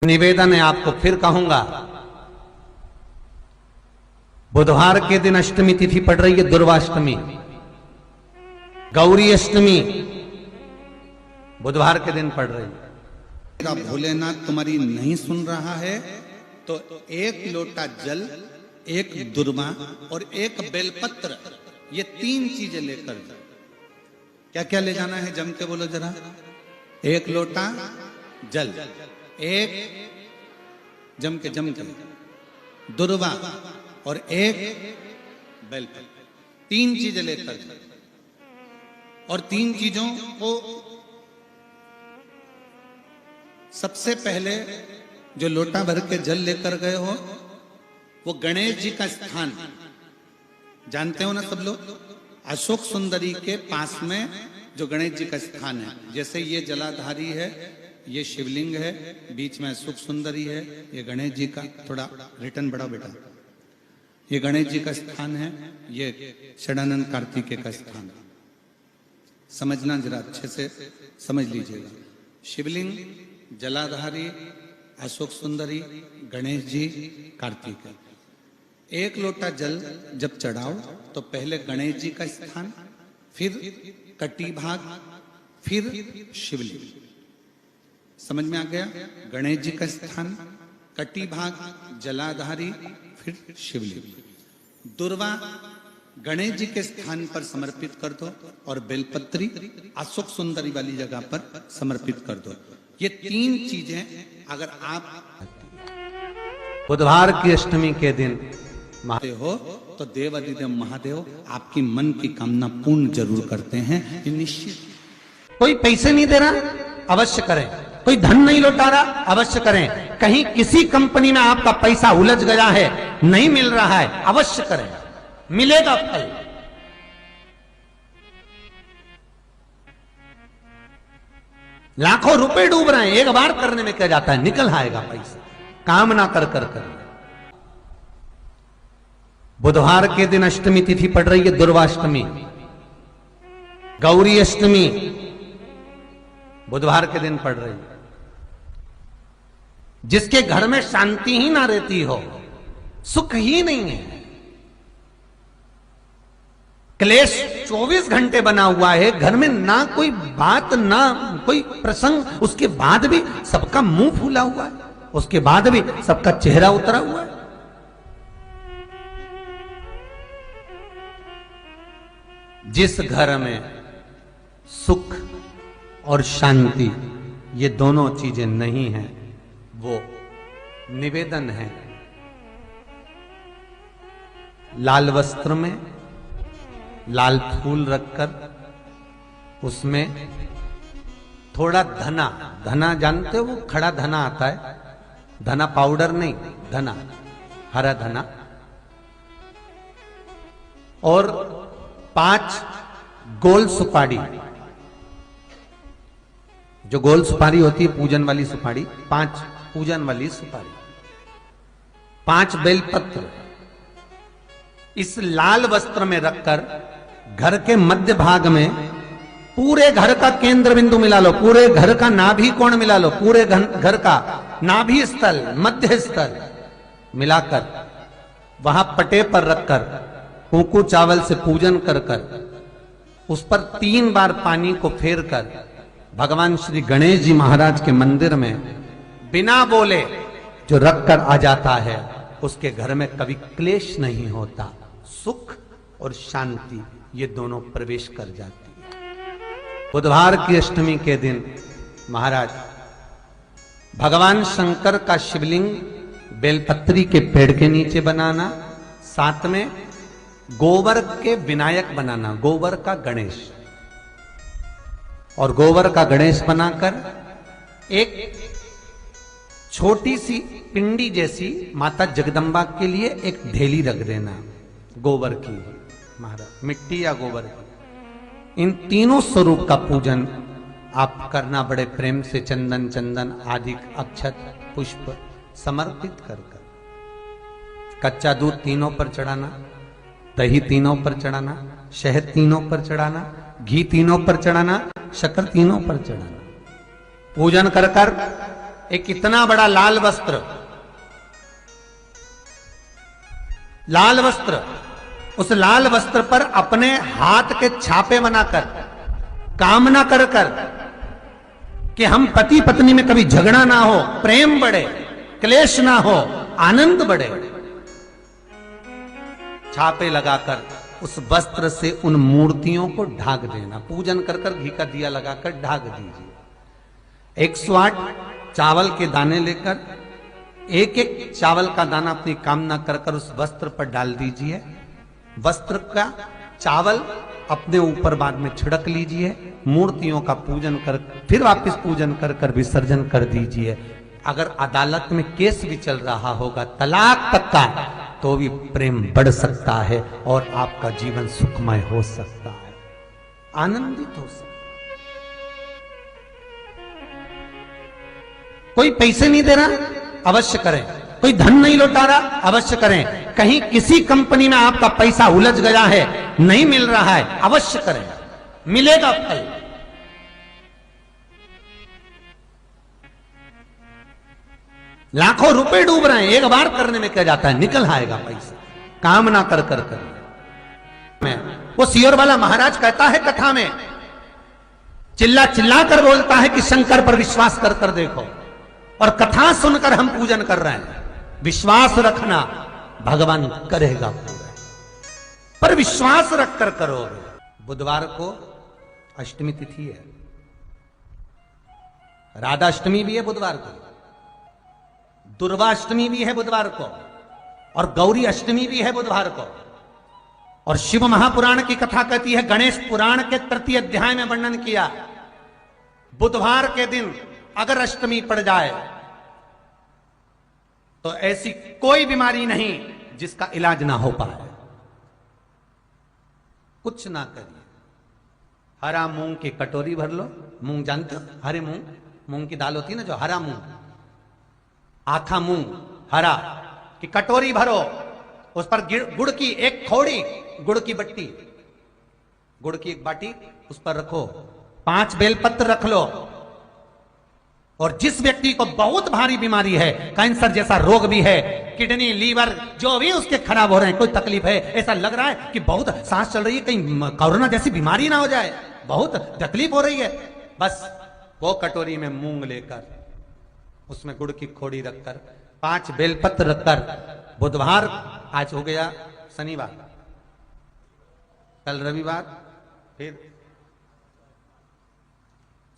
निवेदन है, आपको फिर कहूंगा, बुधवार के दिन अष्टमी तिथि पड़ रही है, दुर्वाष्टमी, गौरी अष्टमी बुधवार के दिन पड़ रही है। भोलेनाथ तुम्हारी नहीं सुन रहा है तो एक लोटा जल, एक दुर्वा और एक बेलपत्र, ये 3 चीजें लेकर जाओ। क्या क्या ले जाना है, जम के बोलो जरा। एक लोटा जल, एक जम के दुर्वा और एक बेलपत्र, 3 चीजें लेकर जाओ। और 3 चीजों को सबसे पहले जो लोटा भर के जल लेकर गए हो वो गणेश जी का स्थान जानते हो ना सब लोग, अशोक सुंदरी के पास में जो गणेश जी का स्थान है। जैसे ये जलाधारी है, ये शिवलिंग है, बीच में अशोक सुंदरी है, ये गणेश जी का, थोड़ा रिटर्न बढ़ाओ बेटा, ये गणेश जी का स्थान है, ये षडानंद कार्तिकेय का स्थान है। समझना जरा अच्छे से समझ लीजिएगा। शिवलिंग, जलाधारी, अशोक सुंदरी, गणेश जी, कार्तिकेय। एक लोटा जल जब चढ़ाओ तो पहले गणेश जी का स्थान, फिर कटी भाग, फिर शिवलिंग। समझ में आ गया? गणेश जी का स्थान, कटी भाग, जलाधारी, फिर शिवलिंग। दुर्वा गणेश जी के स्थान पर समर्पित कर दो और बेलपत्री अशोक सुंदरी वाली जगह पर समर्पित कर दो। ये 3 चीजें अगर आप बुधवार की अष्टमी के दिन हो तो देवाधिदेव महादेव आपकी मन की कामना पूर्ण जरूर करते हैं, ये निश्चित। कोई पैसे नहीं दे रहा, अवश्य करें। कोई धन नहीं लौटा रहा, अवश्य करें। कहीं किसी कंपनी में आपका पैसा उलझ गया है, नहीं मिल रहा है, अवश्य करें, मिलेगा फल। लाखों रुपए डूब रहे हैं, एक बार करने में क्या जाता है, निकल आएगा पैसा, काम ना कर कर। बुधवार के दिन अष्टमी तिथि पड़ रही है, दुर्वाष्टमी, गौरी अष्टमी बुधवार के दिन पड़ रही है। जिसके घर में शांति ही ना रहती हो, सुख ही नहीं है, क्लेश 24 घंटे बना हुआ है घर में, ना कोई बात ना कोई प्रसंग, उसके बाद भी सबका मुंह फूला हुआ है, उसके बाद भी सबका चेहरा उतरा हुआ है। जिस घर में सुख और शांति ये दोनों चीजें नहीं हैं, वो निवेदन है, लाल वस्त्र में लाल फूल रखकर उसमें थोड़ा धना, धना जानते हो, वो खड़ा धना आता है, धना पाउडर नहीं, धना, हरा धना, और 5 गोल सुपारी, जो गोल सुपारी होती है पूजन वाली सुपारी, 5 पूजन वाली सुपारी, 5 बेलपत्र इस लाल वस्त्र में रखकर घर के मध्य भाग में पूरे घर का केंद्र बिंदु मिला लो, पूरे घर का नाभि कोण मिला लो, पूरे घर का नाभि स्थल, मध्य स्थल मिलाकर वहां पटे पर रखकर कुंकू चावल से पूजन कर उस पर 3 बार पानी को फेर कर भगवान श्री गणेश जी महाराज के मंदिर में बिना बोले जो रखकर आ जाता है, उसके घर में कभी क्लेश नहीं होता, सुख और शांति ये दोनों प्रवेश कर जाती है। बुधवार की अष्टमी के दिन महाराज भगवान शंकर का शिवलिंग बेलपत्री के पेड़ के नीचे बनाना, साथ में गोबर के विनायक बनाना, गोबर का गणेश, और गोबर का गणेश बनाकर एक छोटी सी पिंडी जैसी माता जगदम्बा के लिए एक ढेली रख देना, गोबर की, महाराज मिट्टी या गोबर की। इन तीनों स्वरूप का पूजन आप करना बड़े प्रेम से, चंदन आदि अक्षत पुष्प समर्पित कर कच्चा दूध तीनों पर चढ़ाना, दही तीनों पर चढ़ाना, शहद तीनों पर चढ़ाना, घी तीनों पर चढ़ाना, शक्कर तीनों पर चढ़ाना। पूजन कर एक इतना बड़ा लाल वस्त्र, उस लाल वस्त्र पर अपने हाथ के छापे बनाकर कामना कर कर कि हम पति पत्नी में कभी झगड़ा ना हो, प्रेम बढ़े, क्लेश ना हो, आनंद बढ़े, छापे लगाकर उस वस्त्र से उन मूर्तियों को ढाक देना। पूजन कर कर घी का दिया लगाकर ढाक दीजिए। 108 चावल के दाने लेकर एक एक चावल का दाना अपनी कामना कर कर उस वस्त्र पर डाल दीजिए। वस्त्र का चावल अपने ऊपर बाद में छिड़क लीजिए। मूर्तियों का पूजन कर फिर वापस पूजन कर कर विसर्जन कर दीजिए। अगर अदालत में केस भी चल रहा होगा तलाक तक का, तो भी प्रेम बढ़ सकता है और आपका जीवन सुखमय हो सकता है, आनंदित हो सकता है। कोई पैसे नहीं दे रहा, अवश्य करें। कोई धन नहीं लौटा रहा, अवश्य करें। कहीं किसी कंपनी में आपका पैसा उलझ गया है, नहीं मिल रहा है, अवश्य करें, मिलेगा फल। लाखों रुपए डूब रहे हैं, एक बार करने में क्या जाता है, निकल आएगा पैसा, कामना कर कर कर। मैं वो सियोर वाला महाराज कहता है कथा में, चिल्ला चिल्ला कर बोलता है कि शंकर पर विश्वास कर कर देखो, और कथा सुनकर हम पूजन कर रहे हैं। विश्वास रखना, भगवान करेगा पूरा, पर विश्वास रख कर करोगे। बुधवार को अष्टमी तिथि है, राधा अष्टमी भी है बुधवार को, दुर्गा अष्टमी भी है बुधवार को, और गौरी अष्टमी भी है बुधवार को। और शिव महापुराण की कथा कहती है, गणेश पुराण के तृतीय अध्याय में वर्णन किया, बुधवार के दिन अगर अष्टमी पड़ जाए तो ऐसी कोई बीमारी नहीं जिसका इलाज ना हो पाए। कुछ ना करिए, हरा मूंग की कटोरी भर लो। मूंग जानते हो, हरे मूंग, मूंग की दाल होती है ना जो, हरा मूंग, आखा मूंग हरा की कटोरी भरो, उस पर गुड़ की एक खोड़ी, गुड़ की बट्टी, गुड़ की एक बाटी उस पर रखो, 5 बेलपत्र रख लो। और जिस व्यक्ति को बहुत भारी बीमारी है, कैंसर जैसा रोग भी है, किडनी, लीवर जो भी उसके खराब हो रहे हैं, कोई तकलीफ है, ऐसा लग रहा है कि बहुत सांस चल रही है, कहीं कोरोना जैसी बीमारी ना हो जाए, बहुत तकलीफ हो रही है, बस वो कटोरी में मूंग लेकर उसमें गुड़ की खोड़ी रखकर 5 बेलपत्र रखकर, बुधवार आज हो गया शनिवार, कल रविवार, फिर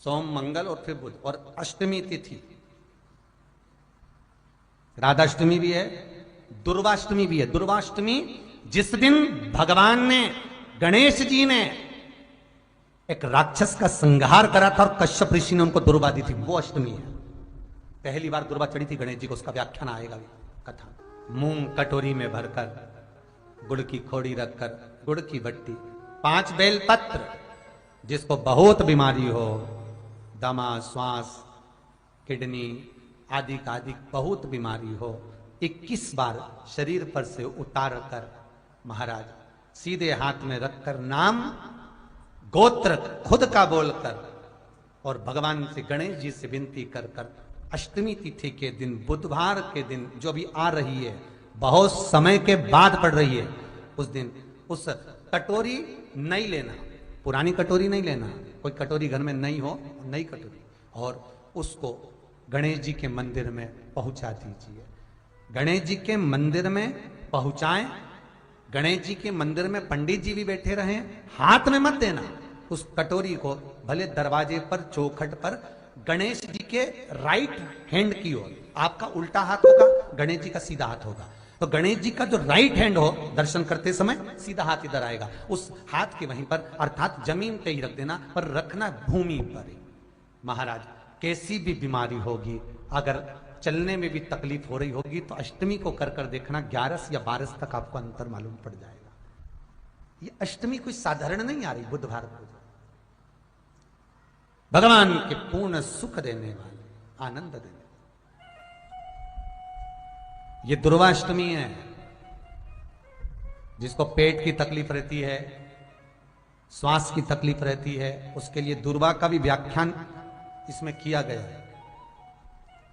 सोम मंगल और फिर बुध, और अष्टमी तिथि, राधाष्टमी भी है, दुर्वाष्टमी भी है। दुर्वाष्टमी जिस दिन भगवान ने, गणेश जी ने एक राक्षस का संहार करा था और कश्यप ऋषि ने उनको दुर्वा दी थी, वो अष्टमी है। पहली बार दुर्वा चढ़ी थी गणेश जी को, उसका व्याख्यान आएगा कथा। मूंग कटोरी में भरकर, गुड़ की खोड़ी रखकर, गुड़ की बट्टी, 5 बेलपत्र, जिसको बहुत बीमारी हो, दमा, श्वास, किडनी आदि का आदि बहुत बीमारी हो, 21 बार शरीर पर से उतार कर महाराज सीधे हाथ में रखकर नाम गोत्र खुद का बोलकर और भगवान से, गणेश जी से विनती कर कर अष्टमी तिथि के दिन, बुधवार के दिन जो भी आ रही है, बहुत समय के बाद पड़ रही है, उस दिन उस कटोरी नहीं लेना, पुरानी कटोरी नहीं लेना, कोई कटोरी घर में नहीं हो, नई कटोरी, और उसको गणेश जी के मंदिर में पहुंचा दीजिए। गणेश जी के मंदिर में पहुंचाएं, गणेश जी के मंदिर में पंडित जी भी बैठे रहें, हाथ में मत देना उस कटोरी को, भले दरवाजे पर, चौखट पर, गणेश जी के राइट हैंड की ओर, आपका उल्टा हाथ होगा, गणेश जी का सीधा हाथ होगा, तो गणेश जी का जो राइट हैंड हो, दर्शन करते समय सीधा हाथ इधर आएगा, उस हाथ के वहीं पर, अर्थात जमीन पे ही रख देना, पर रखना भूमि पर ही। महाराज कैसी भी बीमारी होगी, अगर चलने में भी तकलीफ हो रही होगी, तो अष्टमी को कर कर देखना, 11 या 12 तक आपको अंतर मालूम पड़ जाएगा। ये अष्टमी कोई साधारण नहीं आ रही, बुधवार को भगवान के पूर्ण सुख देने वाले, आनंद देने, ये दुर्वाष्टमी है। जिसको पेट की तकलीफ रहती है, श्वास की तकलीफ रहती है, उसके लिए दुर्वा का भी व्याख्यान इसमें किया गया है।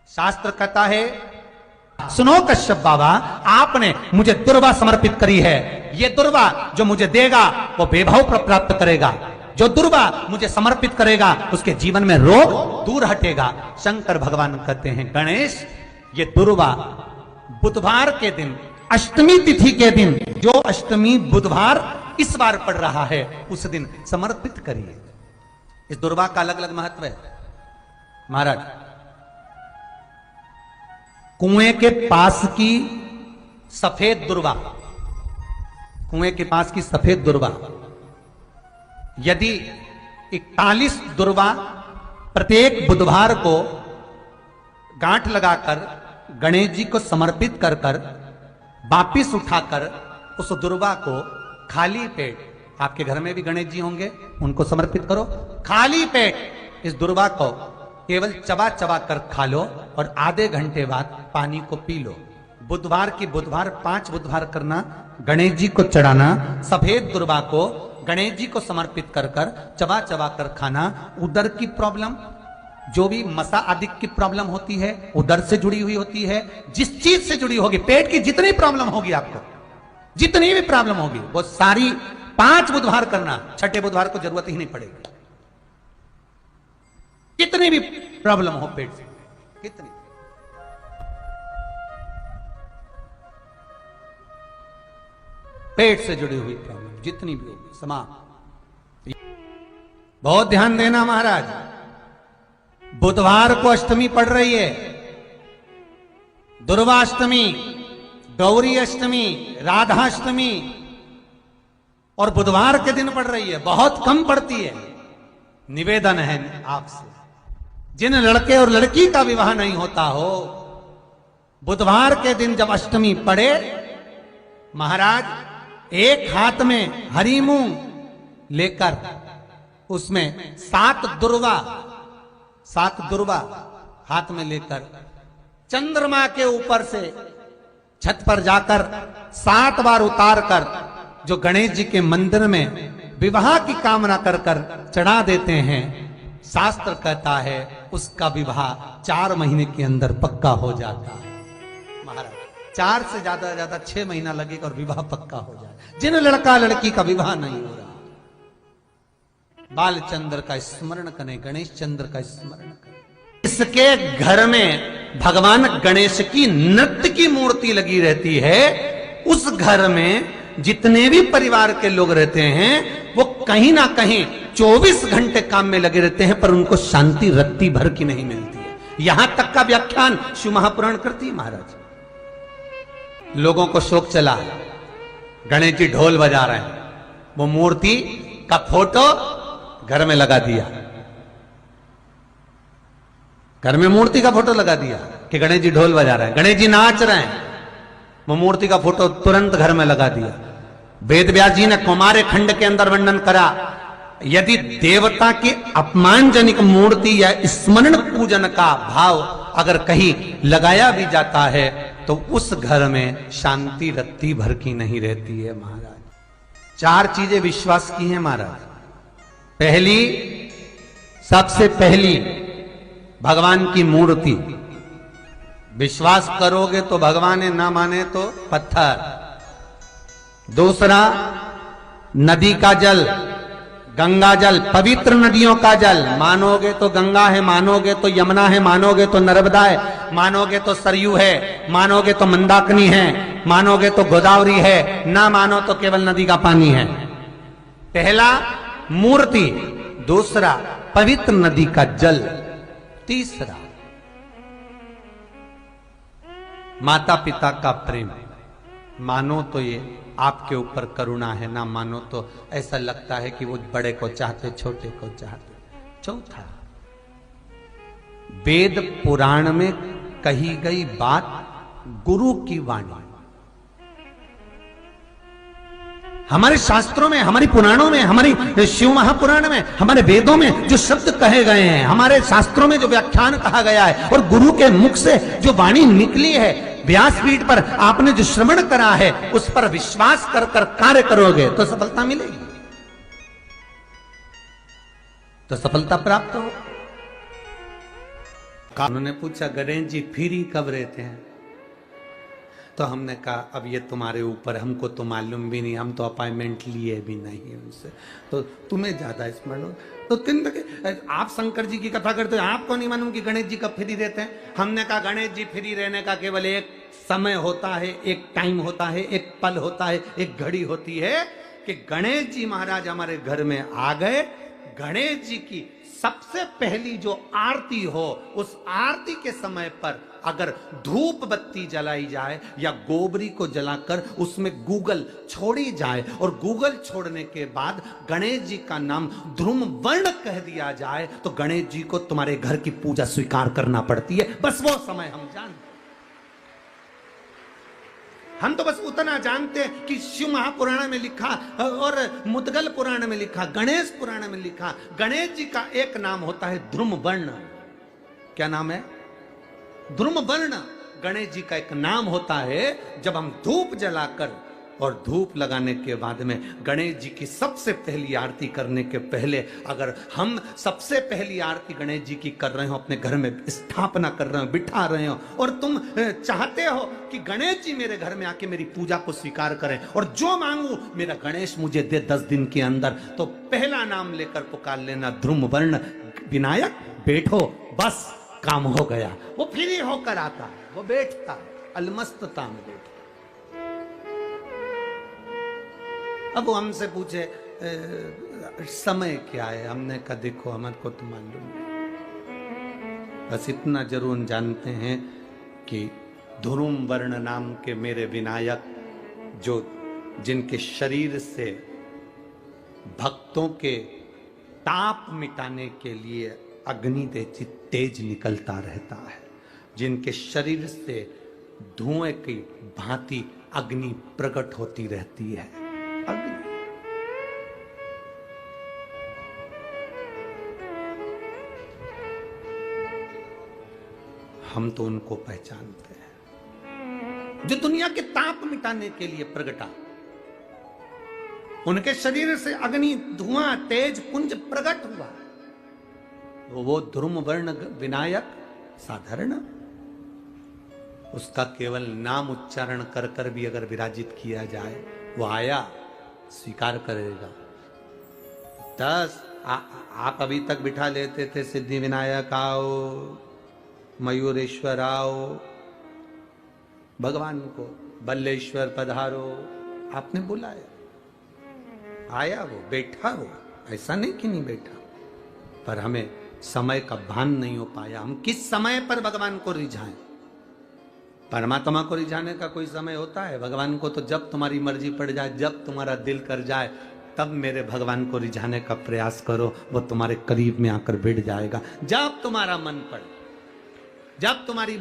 शास्त्र कहता है, सुनो कश्यप बाबा, आपने मुझे दुर्वा समर्पित करी है। ये दुर्वा जो मुझे देगा वो वैभव प्राप्त करेगा। जो दुर्वा मुझे समर्पित करेगा उसके जीवन में रोग दूर हटेगा। शंकर भगवान कहते हैं, गणेश, ये दुर्वा बुधवार के दिन, अष्टमी तिथि के दिन, जो अष्टमी बुधवार इस बार पड़ रहा है, उस दिन समर्पित करिए। इस दुर्वा का अलग अलग महत्व है महाराज। कुएं के पास की सफेद दुर्वा, कुएं के पास की सफेद दुर्वा, यदि 41 दुर्वा प्रत्येक बुधवार को गांठ लगाकर गणेश जी को समर्पित कर कर वापिस उठाकर उस दुर्वा को खाली पेट, आपके घर में भी गणेश जी होंगे, उनको समर्पित करो। खाली पेट इस दुर्वा को केवल चबा चबा कर खा लो और आधे घंटे बाद पानी को पी लो। बुधवार की बुधवार 5 बुधवार करना, गणेश जी को चढ़ाना, सफेद दुर्वा को गणेश जी को समर्पित कर कर चबा चबा कर खाना। उदर की प्रॉब्लम, जो भी मसा आदि की प्रॉब्लम होती है, उदर से जुड़ी हुई होती है। जिस चीज से जुड़ी होगी, पेट की जितनी प्रॉब्लम होगी, आपको जितनी भी प्रॉब्लम होगी, वो सारी 5 बुधवार करना। छठे बुधवार को जरूरत ही नहीं पड़ेगी। कितनी भी प्रॉब्लम हो पेट से, कितनी, पेट से जुड़ी हुई प्रॉब्लम जितनी भी होगी, समाप्त। बहुत ध्यान देना महाराज, बुधवार को अष्टमी पड़ रही है, दुर्वाष्टमी, गौरी अष्टमी, राधाष्टमी, और बुधवार के दिन पड़ रही है। बहुत कम पड़ती है। निवेदन है आपसे, जिन लड़के और लड़की का विवाह नहीं होता हो, बुधवार के दिन जब अष्टमी पड़े, महाराज एक हाथ में हरी मूंग लेकर उसमें 7 दुर्वा हाथ में लेकर चंद्रमा के ऊपर से छत पर जाकर 7 बार उतार कर जो गणेश जी के मंदिर में विवाह की कामना कर कर चढ़ा देते हैं, शास्त्र कहता है उसका विवाह 4 महीने के अंदर पक्का हो जाता है। महाराज 4 से ज्यादा 6 महीना लगेगा और विवाह पक्का हो जाए। जिन लड़का लड़की का विवाह नहीं हो रहा, बालचंद्र का स्मरण करें, गणेश चंद्र का स्मरण करें। इसके घर में भगवान गणेश की नृत्य की मूर्ति लगी रहती है। उस घर में जितने भी परिवार के लोग रहते हैं, वो कहीं ना कहीं 24 घंटे काम में लगे रहते हैं, पर उनको शांति रत्ती भर की नहीं मिलती है। यहां तक का व्याख्यान शिव महापुराण करती है महाराज। लोगों को शोक चला, गणेश जी ढोल बजा रहे हैं, वो मूर्ति का फोटो घर में लगा दिया, घर में मूर्ति का फोटो लगा दिया कि गणेश जी ढोल बजा रहे हैं, गणेश जी नाच रहे हैं, वो मूर्ति का फोटो तुरंत घर में लगा दिया। वेद व्यास जी ने कुमार खंड के अंदर वर्णन करा, यदि देवता की अपमानजनक मूर्ति या स्मरण पूजन का भाव अगर कहीं लगाया भी जाता है, तो उस घर में शांति रत्ती भर की नहीं रहती है महाराज। 4 चीजें विश्वास की हैं महाराज। पहली, सबसे पहली, भगवान की मूर्ति। विश्वास करोगे तो भगवान है, ना माने तो पत्थर। दूसरा, नदी का जल, गंगा जल, पवित्र नदियों का जल। मानोगे तो गंगा है, मानोगे तो यमुना है, मानोगे तो नर्मदा है, मानोगे तो सरयू है, मानोगे तो मंदाकिनी है, मानोगे तो गोदावरी है, ना मानो तो केवल नदी का पानी है। पहला मूर्ति, दूसरा पवित्र नदी का जल, तीसरा माता पिता का प्रेम। मानो तो ये आपके ऊपर करुणा है, ना मानो तो ऐसा लगता है कि वो बड़े को चाहते, छोटे को चाहते। चौथा, वेद पुराण में कही गई बात गुरु की वाणी। हमारे शास्त्रों में, हमारी पुराणों में, हमारी शिव महापुराण में, हमारे वेदों में जो शब्द कहे गए हैं, हमारे शास्त्रों में जो व्याख्यान कहा गया है, और गुरु के मुख से जो वाणी निकली है, व्यासपीठ पर आपने जो श्रवण करा है, उस पर विश्वास कर कर कार्य करोगे तो सफलता मिलेगी, तो सफलता प्राप्त हो। उन्होंने पूछा गणेश जी फ्री कब रहते हैं? तो हमने कहा अब ये तुम्हारे ऊपर, हमको तो मालूम भी नहीं, हम तो अपॉइंटमेंट लिए भी नहीं उनसे, तो तुम्हें ज्यादा स्मरण हो। तो आप शंकर जी की कथा करते हो, आपको नहीं मालूम कि गणेश जी कब फ्री रहते हैं? हमने कहा गणेश जी फ्री रहने का केवल एक समय होता है, एक टाइम होता है, एक पल होता है, एक घड़ी होती है कि गणेश जी महाराज हमारे घर में आ गए। गणेश जी की सबसे पहली जो आरती हो, उस आरती के समय पर अगर धूप बत्ती जलाई जाए या गोबरी को जलाकर उसमें गूगल छोड़ी जाए और गूगल छोड़ने के बाद गणेश जी का नाम ध्रुम वर्ण कह दिया जाए, तो गणेश जी को तुम्हारे घर की पूजा स्वीकार करना पड़ती है। बस वो समय हम जानते, हम तो बस उतना जानते हैं कि शिव महापुराण में लिखा और मुद्गल पुराण में लिखा, गणेश पुराण में लिखा, गणेश जी का एक नाम होता है ध्रुम वर्ण। क्या नाम है? ध्रुम वर्ण गणेश जी का एक नाम होता है। जब हम धूप जलाकर और धूप लगाने के बाद में गणेश जी की सबसे पहली आरती करने के पहले अगर हम सबसे पहली आरती गणेश जी की कर रहे हो, अपने घर में स्थापना कर रहे हो, बिठा रहे हो, और तुम चाहते हो कि गणेश जी मेरे घर में आके मेरी पूजा को स्वीकार करें और जो मांगू मेरा गणेश मुझे दे 10 दिन के अंदर, तो पहला नाम लेकर पुकार लेना ध्रुम वर्ण विनायक, बैठो, बस काम हो गया। वो फ्री होकर आता है, वो बैठता है, अलमस्तता में बैठता। अब वो हमसे पूछे समय क्या है? हमने कहा देखो हमारे को तो मालूम नहीं, बस इतना जरूर जानते हैं कि ध्रुम वर्ण नाम के मेरे विनायक, जो जिनके शरीर से भक्तों के ताप मिटाने के लिए अग्नि तेज निकलता रहता है, जिनके शरीर से धुएं की भांति अग्नि प्रकट होती रहती है। अग्नि हम तो उनको पहचानते हैं जो दुनिया के ताप मिटाने के लिए प्रगटा। उनके शरीर से अग्नि धुआं तेज पुंज प्रकट हुआ। वो ध्रुम वर्ण विनायक साधारण, उसका केवल नाम उच्चारण कर कर भी अगर विराजित किया जाए, वो आया स्वीकार करेगा। 10 आप अभी तक बिठा लेते थे सिद्धि विनायक आओ, मयूरेश्वर आओ, भगवान को बल्लेश्वर पधारो, आपने बुलाया, आया, वो बैठा, वो ऐसा नहीं कि नहीं बैठा, पर हमें समय का भान नहीं हो पाया। हम किस समय पर भगवान को रिझाएं? परमात्मा को रिझाने का कोई समय होता है? भगवान को तो जब तुम्हारी मर्जी पड़ जाए, जब तुम्हारा दिल कर जाए, तब मेरे भगवान को रिझाने का प्रयास करो, वो तुम्हारे करीब में आकर बैठ जाएगा। जब तुम्हारा मन पड़े, जब तुम्हारी